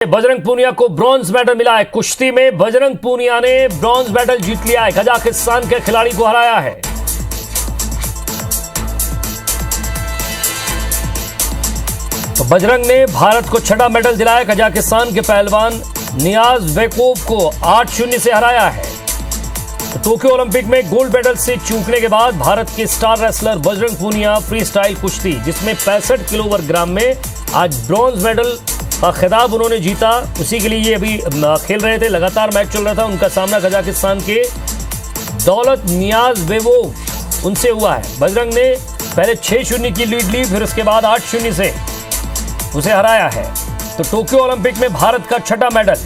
बजरंग पूनिया को bronze medal मिला है। कुश्ती में बजरंग पूनिया ने ब्रॉन्ज मेडल जीत लिया है। कजाकिस्तान के खिलाड़ी को हराया है। तो बजरंग ने भारत को छठा मेडल दिलाया। कजाकिस्तान के पहलवान नियाज बेकोव को 8-0 से हराया है। तो टोक्यो ओलंपिक में गोल्ड मेडल से चूकने के बाद भारत के star wrestler Bajrang Punia freestyle कुश्ती जिसमें 65 किलोग्राम में आज ब्रॉन्ज मेडल का खिताब उन्होंने जीता, उसी के लिए ये अभी खेल रहे थे। लगातार मैच चल रहा था। उनका सामना कजाकिस्तान के दौलत नियाज़बेकोव उनसे हुआ है। बजरंग ने पहले 6-0 की लीड ली, फिर उसके बाद 8-0 से उसे हराया है। तो टोक्यो ओलंपिक में भारत का छठा मेडल।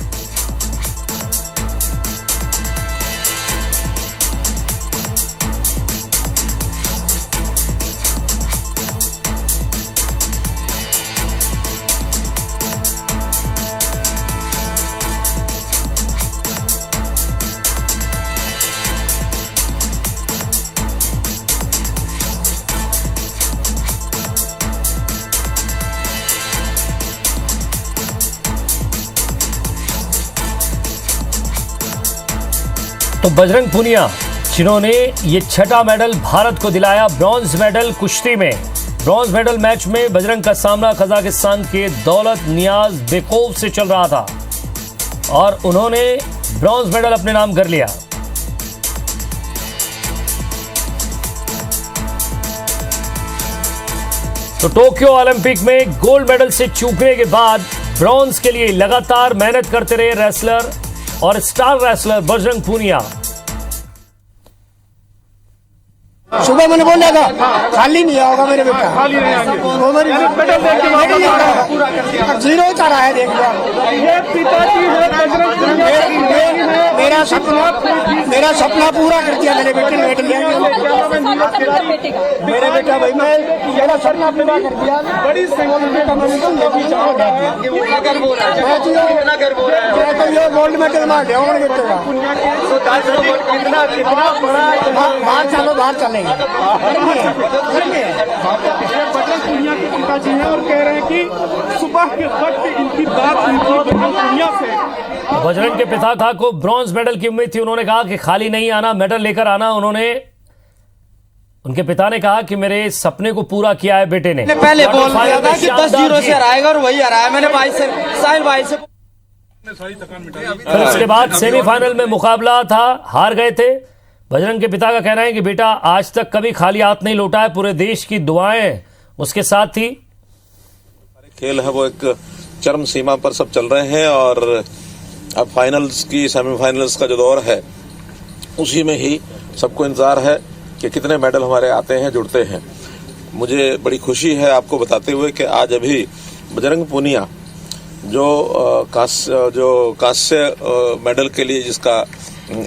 तो बजरंग पूनिया जिन्होंने ये छठा मेडल भारत को दिलाया, ब्रॉन्ज मेडल कुश्ती में। ब्रॉन्ज मेडल मैच में बजरंग का सामना कजाकिस्तान के दौलत नियाज़बेकोव से चल रहा था और उन्होंने ब्रॉन्ज मेडल अपने नाम कर लिया। तो टोक्यो ओलंपिक में गोल्ड मेडल से चूकने के बाद ब्रॉन्ज के लिए लगातार मेहनत करते रहे रेसलर और स्टार रेसलर बजरंग पूनिया। सुबह मैंने बोला था खाली नहीं होगा मेरे बेटा, खाली नहीं आएंगे। वो मेरी जीरो ही रहा है। देख लो ये पिताजी है बजरंग पूनिया। मेरा सपना पूरा कर दिया मेरे बेटे ने। मेरे बेटा भाई मैं मेरा सपना पूरा कर दिया। बड़ी ये गोल्ड मेडल मार दिया मेरे बेटे का। बाहर चलो, बाहर चलेंगे। बजरंग पूनिया के पिताजी हैं और कह रहे हैं कि सुबह के वक्त इनकी बात हुई थी बजरंग पूनिया से। बजरंग के पिता को ब्रॉन्ज मेडल की उम्मीद थी। उन्होंने कहा कि खाली नहीं आना, मेडल लेकर आना। उनके पिता ने कहा कि मेरे सपने को पूरा किया है बेटे ने। पहले बोल रहा था कि 10-0 से हराएगा और वही हराया। मैंने साहिल भाई से फिर उसके बाद सेमीफाइनल में मुकाबला था, हार गए थे। बजरंग के पिता का कहना है कि बेटा आज तक कभी खाली हाथ नहीं लौटा है। पूरे देश की दुआएं उसके साथ थी। खेल है वो एक चरम सीमा पर सब चल रहे हैं और अब फाइनल्स की सेमीफाइनल्स का जो दौर है उसी में ही सबको इंतजार है कि कितने मेडल हमारे आते हैं, जुड़ते हैं। मुझे बड़ी खुशी है आपको बताते हुए कि आज अभी बजरंग पूनिया जो कांस्य मेडल के लिए जिसका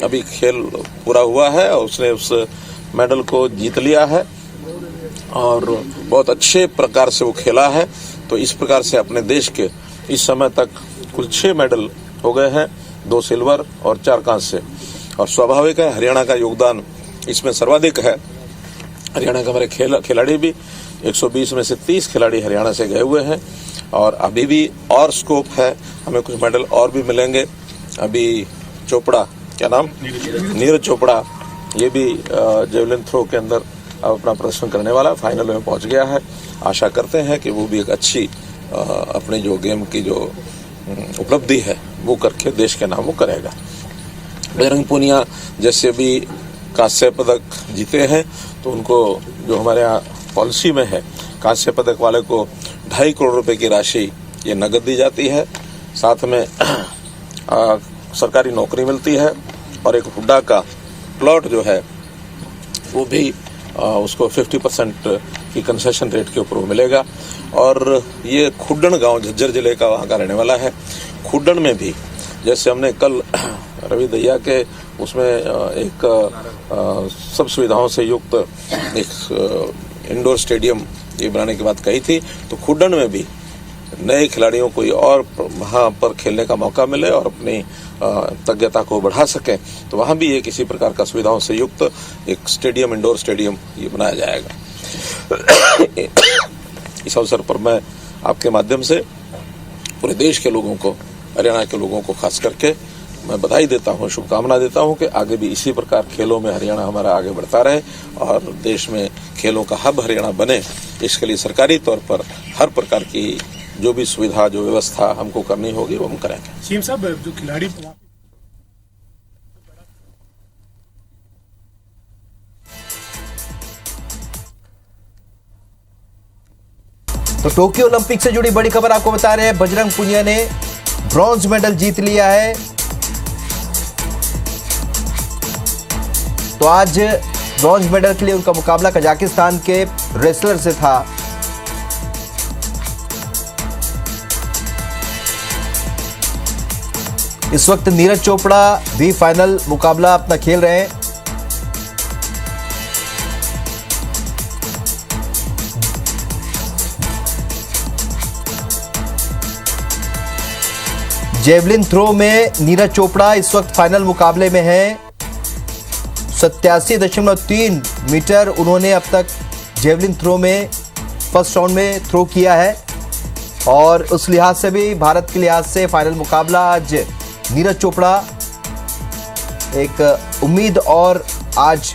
अभी खेल पूरा हुआ है, उसने उस मेडल को जीत लिया है और बहुत अच्छे प्रकार से वो खेला है। तो इस प्रकार से अपने देश के इस समय तक कुल 6 मेडल हो गए हैं, 2 सिल्वर और 4 कांस्य। और स्वाभाविक है हरियाणा का योगदान इसमें सर्वाधिक है। हरियाणा के हमारे खिलाड़ी भी 120 में से 30 खिलाड़ी हरियाणा से गए हुए हैं और अभी भी और स्कोप है, हमें कुछ मेडल और भी मिलेंगे। अभी चोपड़ा, क्या नाम, नीरज चोपड़ा, ये भी जेवलिन थ्रो के अंदर अपना प्रदर्शन करने वाला फाइनल में पहुंच गया है। आशा करते हैं कि वो भी एक अच्छी अपने जो गेम की जो उपलब्धि है वो करके देश के नाम वो करेगा। बजरंग पूनिया जैसे भी कांस्य पदक जीते हैं तो उनको जो हमारे यहाँ पॉलिसी में है, कांस्य पदक वाले को 2.5 करोड़ रुपए की राशि ये नगद दी जाती है। साथ में सरकारी नौकरी मिलती है और एक हुड्डा का प्लॉट जो है वो भी उसको 50% की कंसेशन रेट के ऊपर मिलेगा। और ये खुड्डन गांव झज्जर जिले का वहाँ का रहने वाला है। खुड्डन में भी जैसे हमने कल रवि दैया के उसमें एक सब सुविधाओं से युक्त एक इंडोर स्टेडियम ये बनाने की बात कही थी, तो खुड्डन में भी नए खिलाड़ियों को और वहाँ पर खेलने का मौका मिले और अपनी तज्ञता को बढ़ा सकें, तो वहाँ भी एक इसी प्रकार का सुविधाओं से युक्त एक स्टेडियम, इंडोर स्टेडियम ये बनाया जाएगा। इस अवसर पर मैं आपके माध्यम से पूरे देश के लोगों को हरियाणा के लोगों को खास करके मैं बधाई देता हूं, शुभकामना देता हूं कि आगे भी इसी प्रकार खेलों में हरियाणा हमारा आगे बढ़ता रहे और देश में खेलों का हब हरियाणा बने। इसके लिए सरकारी तौर पर हर प्रकार की जो भी सुविधा, जो व्यवस्था हमको करनी होगी वो हम करेंगे। सीएम साहब, जो खिलाड़ी तो टोक्यो ओलंपिक से जुड़ी बड़ी खबर आपको बता रहे हैं। बजरंग पुनिया ने ब्रॉन्ज मेडल जीत लिया है। तो आज ब्रॉन्ज मेडल के लिए उनका मुकाबला कजाकिस्तान के रेसलर से था। इस वक्त नीरज चोपड़ा भी फाइनल मुकाबला अपना खेल रहे हैं। जेवलिन थ्रो में नीरज चोपड़ा इस वक्त फाइनल मुकाबले में है। 87.3 मीटर उन्होंने अब तक जेवलिन थ्रो में फर्स्ट राउंड में थ्रो किया है और उस लिहाज से भी, भारत के लिहाज से फाइनल मुकाबला आज नीरज चोपड़ा एक उम्मीद और आज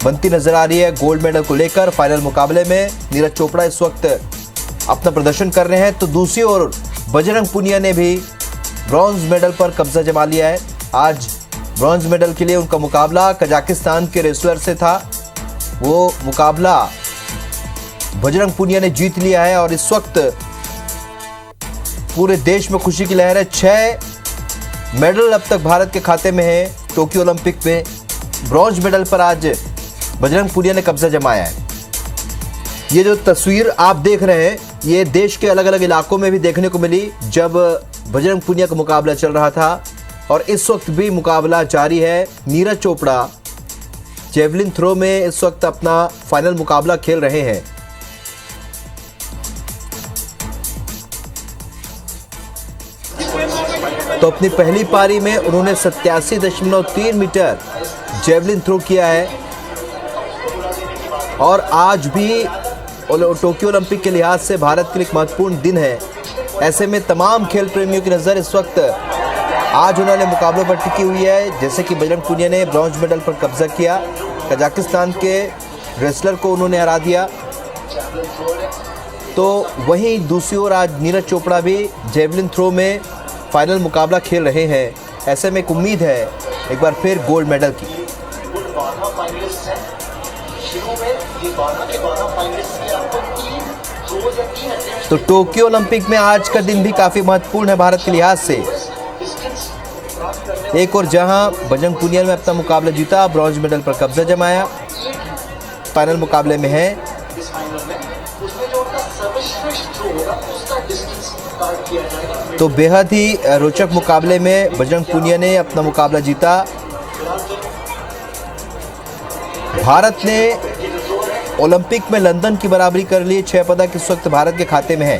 बनती नजर आ रही है गोल्ड मेडल को लेकर। फाइनल मुकाबले में नीरज चोपड़ा इस वक्त अपना प्रदर्शन कर रहे हैं। तो दूसरी ओर बजरंग पुनिया ने भी ब्रॉन्ज मेडल पर कब्जा जमा लिया है। आज ब्रॉन्ज मेडल के लिए उनका मुकाबला कजाकिस्तान के रेसलर से था। वो मुकाबला बजरंग पुनिया ने जीत लिया है और इस वक्त पूरे देश में खुशी की लहर है। 6 मेडल अब तक भारत के खाते में है। टोक्यो ओलंपिक में ब्रॉन्ज मेडल पर आज बजरंग पुनिया ने कब्जा जमाया है। ये जो तस्वीर आप देख रहे हैं, ये देश के अलग अलग इलाकों में भी देखने को मिली जब बजरंग पुनिया का मुकाबला चल रहा था और इस वक्त भी मुकाबला जारी है। नीरज चोपड़ा जेवलिन थ्रो में इस वक्त अपना फाइनल मुकाबला खेल रहे हैं। तो अपनी पहली पारी में उन्होंने 87.3 मीटर जेवलिन थ्रो किया है और आज भी टोक्यो ओलंपिक के लिहाज से भारत के लिए एक महत्वपूर्ण दिन है। ऐसे में तमाम खेल प्रेमियों की नज़र इस वक्त आज उन्होंने मुकाबलों पर टिकी हुई है। जैसे कि बजरंग पुनिया ने ब्रॉन्ज मेडल पर कब्जा किया, कजाकिस्तान के रेसलर को उन्होंने हरा दिया। तो वहीं दूसरी ओर आज नीरज चोपड़ा भी जेवलिन थ्रो में फाइनल मुकाबला खेल रहे हैं। ऐसे में एक उम्मीद है एक बार फिर गोल्ड मेडल की। तो टोक्यो ओलंपिक में आज का दिन भी काफी महत्वपूर्ण है भारत के लिहाज से। एक और जहां बजरंग पुनिया ने अपना मुकाबला जीता, ब्रॉन्ज मेडल पर कब्जा जमाया, फाइनल मुकाबले में है। तो बेहद ही रोचक मुकाबले में बजरंग पुनिया ने अपना मुकाबला जीता। भारत ने ओलंपिक में लंदन की बराबरी कर ली। 6 पदक इस वक्त भारत के खाते में है।